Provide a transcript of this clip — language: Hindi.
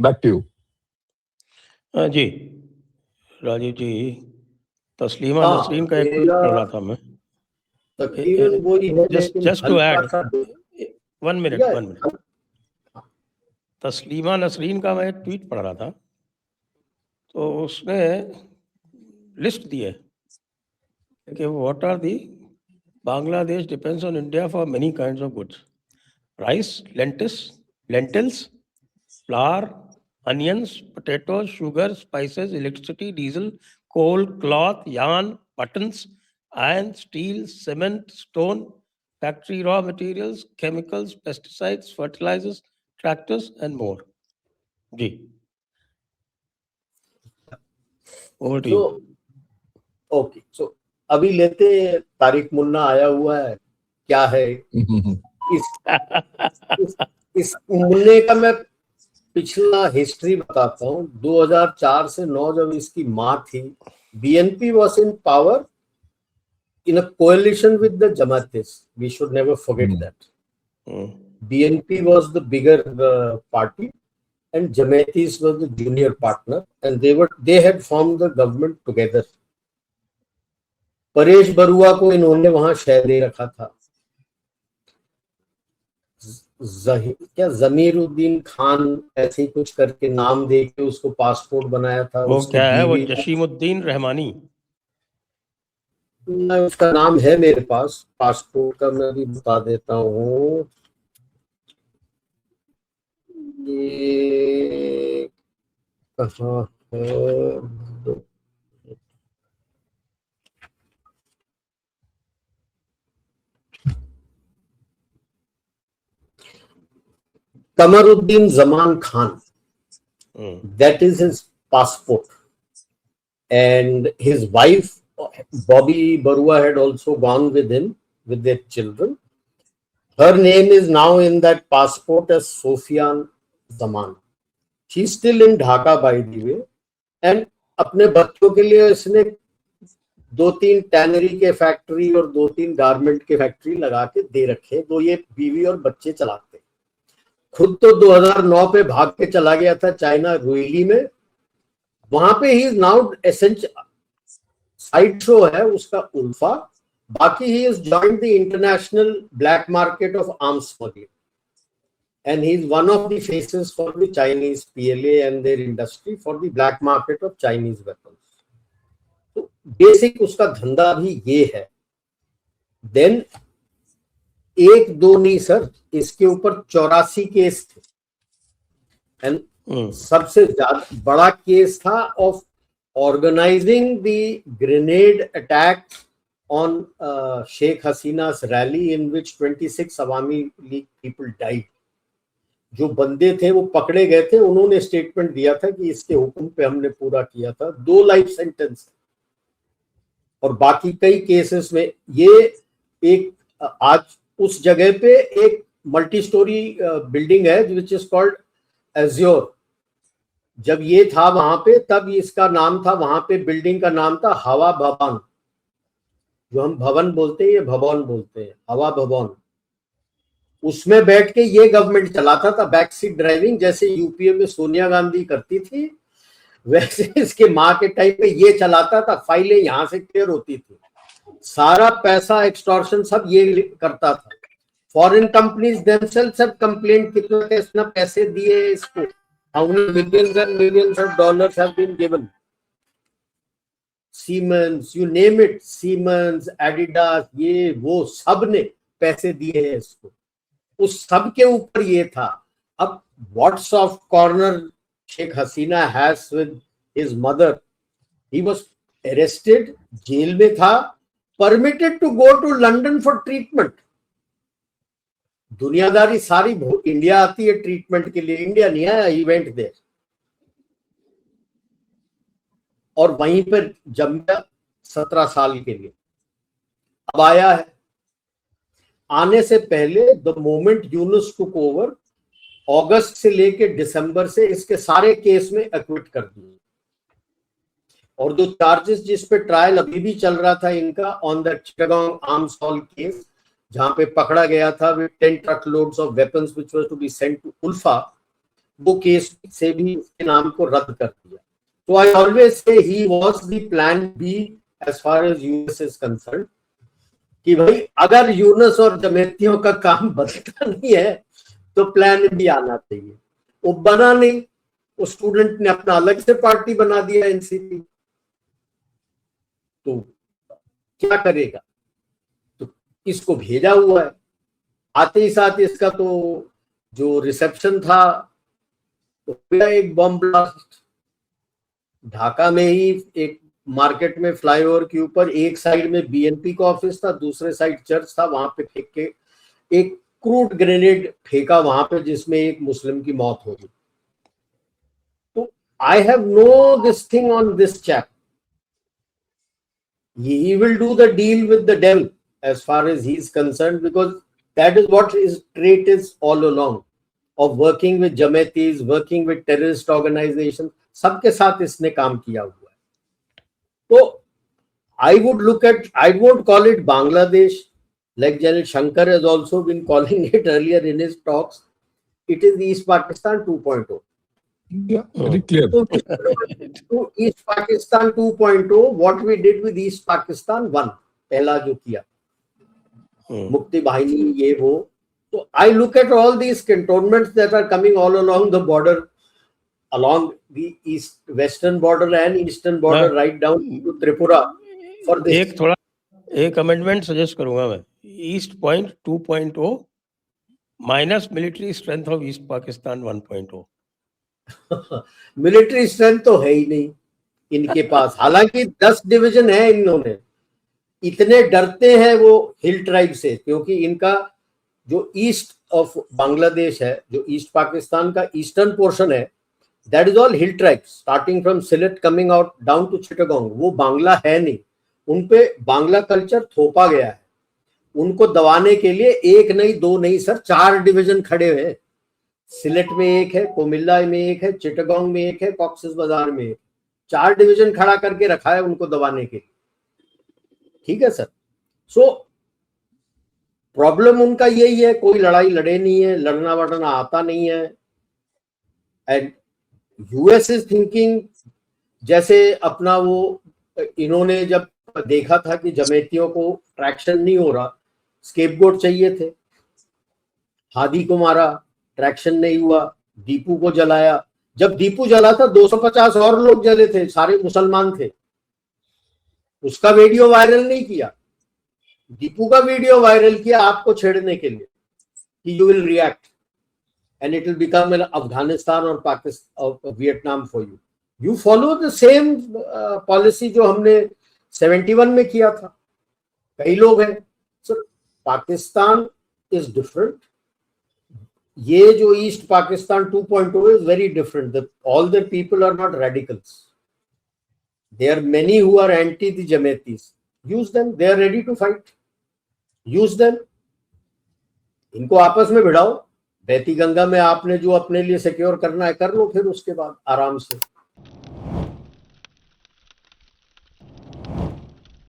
Back to you. जी राजीव जी, तस्लीमा नसरीन का एक ट्वीट पढ़ रहा था मैं। तकरीबन वही है, just to add 1 minute. Taslima Nasrin का मैं एक ट्वीट पढ़ रहा था, तो उसने लिस्ट दी है कि what are the Bangladesh depends on India for many kinds of goods, rice, lentils, flour, onions, potatoes, sugar, spices, electricity, diesel, coal, cloth, yarn, buttons, iron, steel, cement, stone, factory raw materials, chemicals, pesticides, fertilizers, tractors, and more. जी, over to you. Okay, so अभी लेते तारिक मुन्ना आया हुआ है, क्या है इस मुन्ने का मैं पिछला हिस्ट्री बताता हूँ। 2004 से 9 जब इसकी माँ थी, BNP was in power in a coalition with the Jamatis. We should never forget that. BNP was the bigger party and Jamatis was the junior partner, and they had formed the government together. Paresh Barua को इन्होंने वहां शेयर दे रखा था। क्या जमीरुद्दीन खान ऐसे कुछ करके नाम दे के उसको पासपोर्ट बनाया था। वो क्या है, वो जशीमुद्दीन रहमानी, उसका नाम है मेरे पास, पासपोर्ट का मैं भी बता देता हूँ। ये कहाँ है, Kamaruddin Zaman Khan. That is his passport. And his wife, Bobby Barua, had also gone with him with their children. Her name is now in that passport as Sofian Zaman. She's still in Dhaka, by the way. And अपने बच्चों के लिए इसने 2-3 टैनरी के फैक्ट्री और 2-3 गारमेंट के फैक्ट्री लगा के दे रखे, तो ये बीवी और बच्चे चलाते। खुद तो 2009 पे भाग के चला गया था चाइना, रुइली में। वहां पे he is now essential side show है उसका उल्फा। बाकी he is joined the international black market of arms smuggling, and he is one of the faces for the Chinese PLA and their industry for the black market of Chinese weapons. तो बेसिक उसका धंधा भी ये है। देन 1-2 नहीं सर, इसके ऊपर 84 केस थे, एंड सबसे ज्यादा बड़ा केस था of organising the grenade attack on Sheikh हसीना's rally in which 26 Awami League people died. जो बंदे थे वो पकड़े गए थे, उन्होंने स्टेटमेंट दिया था कि इसके हुक्म पे हमने पूरा किया था। 2 लाइफ सेंटेंस, और बाकी कई केसेस में ये एक आज उस जगह पे एक मल्टी स्टोरी बिल्डिंग है विच इज कॉल्ड एज्योर। जब ये था वहां पे तब इसका नाम था, वहां पे बिल्डिंग का नाम था हवा भवन। जो हम भवन बोलते हैं ये भवन बोलते हैं, हवा भवन। उसमें बैठ के ये गवर्नमेंट चलाता था बैक सीट ड्राइविंग, जैसे यूपीए में सोनिया गांधी करती थी वैसे इसके माँ के टाइम पे ये चलाता था। फाइलें यहाँ से क्लियर होती थी, सारा पैसा एक्सटॉर्शन सब ये करता था। Foreign companies themselves have complaint कितना पैसे दिए इसको, how many millions and millions of dollars have been given. Siemens, you name it, Siemens, Adidas, ये वो सब ने पैसे दिए हैं इसको। उस सब के ऊपर ये था। अब what's of corner Sheikh Hasina has with his mother, he was arrested, jail में था, permitted to go to London for treatment. दुनियादारी सारी इंडिया आती है ट्रीटमेंट के लिए, इंडिया नहीं आया, ही वेंट देयर। और वहीं पर जम गया 17 साल के लिए। अब आया है, आने से पहले the moment Yunus took over, अगस्त से लेके दिसंबर से इसके सारे केस में एक्विट कर दिए। और जो चार्जेस जिस पे ट्रायल अभी भी चल रहा था इनका on the Chittagong arms haul case, जहां पे पकड़ा गया था with 10 truck loads of weapons which was to be sent to ULFA, वो केस से भी उसके नाम को रद्द कर दिया। तो आई ऑलवेज से he was the plan B as far as US is concern, कि भाई अगर यूनुस और जमेतियों का काम बनता नहीं है तो प्लान भी आना चाहिए। वो बना नहीं, उस स्टूडेंट ने अपना अलग से पार्टी बना दिया एनसीपी, तो क्या करेगा? तो इसको भेजा हुआ है। आते ही साथ इसका तो जो रिसेप्शन था तो एक बम ब्लास्ट ढाका में ही, एक मार्केट में फ्लाईओवर के ऊपर एक साइड में बीएनपी का ऑफिस था, दूसरे साइड चर्च था, वहां पे फेंक के एक क्रूड ग्रेनेड फेंका वहां पे, जिसमें एक मुस्लिम की मौत हो गई। तो I have no this thing on this chap, he will do the deal with the devil as far as he is concerned, because that is what his trait is all along, of working with Jamaitis, working with terrorist organizations, सबके साथ इसने काम किया हुआ है। तो I would look at, I won't call it Bangladesh, like General Shankar has also been calling it earlier in his talks. It is East Pakistan 2.0. Yeah, very clear. तो East Pakistan 2.0, what we did with East Pakistan 1, पहला जो किया, मुक्ति वाहिनी ये वो। तो I look at all these cantonments that are coming all along the border, along the east western border and eastern border, right down to Tripura. For this, एक अमेंडमेंट सजेस्ट करूंगा मैं, east point 2.0 minus military strength of east Pakistan 1.0। Military strength तो है ही नहीं इनके पास, हालांकि 10 डिवीजन है इन्होंने। इतने डरते हैं वो हिल ट्राइब से, क्योंकि इनका जो ईस्ट ऑफ बांग्लादेश है, जो ईस्ट पाकिस्तान का ईस्टर्न पोर्शन है, that is all hill tribe, starting from Sylhet coming out down to Chittagong. वो बांग्ला है नहीं, उनपे बांग्ला कल्चर थोपा गया है। उनको दबाने के लिए एक नहीं, दो नहीं सर, 4 डिवीजन खड़े हुए। सिलेट में एक है, कोमिल्ला में एक है, चिटागोंग में एक है, कॉक्सेस बाजार में एक, 4 डिवीजन खड़ा करके रखा है उनको दबाने के लिए। ठीक है सर। सो प्रॉब्लम उनका यही है, कोई लड़ाई लड़े नहीं है, लड़ना वड़ना आता नहीं है। एंड यूएस इज थिंकिंग, जैसे अपना वो, इन्होंने जब देखा था कि जमेतियों को ट्रैक्शन नहीं हो रहा, स्केपगोट चाहिए थे, हादी को मारा, ट्रैक्शन नहीं हुआ, दीपू को जलाया। जब दीपू जला था 250 और लोग जले थे, सारे मुसलमान थे। उसका वीडियो वायरल नहीं किया, दीपू का वीडियो वायरल किया आपको छेड़ने के लिए कि you will react and it will become an Afghanistan और Pakistan, Vietnam for you. You follow the same policy जो हमने 71 में किया था। कई लोग हैं सर, पाकिस्तान इज डिफरेंट। ये जो East Pakistan 2.0 is very different. All the people are not radicals. There are many who are anti the Jamaitis. Use them. They are ready to fight. Use them. इनको आपस में भिड़ाओ। बहती गंगा में आपने जो अपने लिए सिक्योर करना है कर लो, फिर उसके बाद आराम से।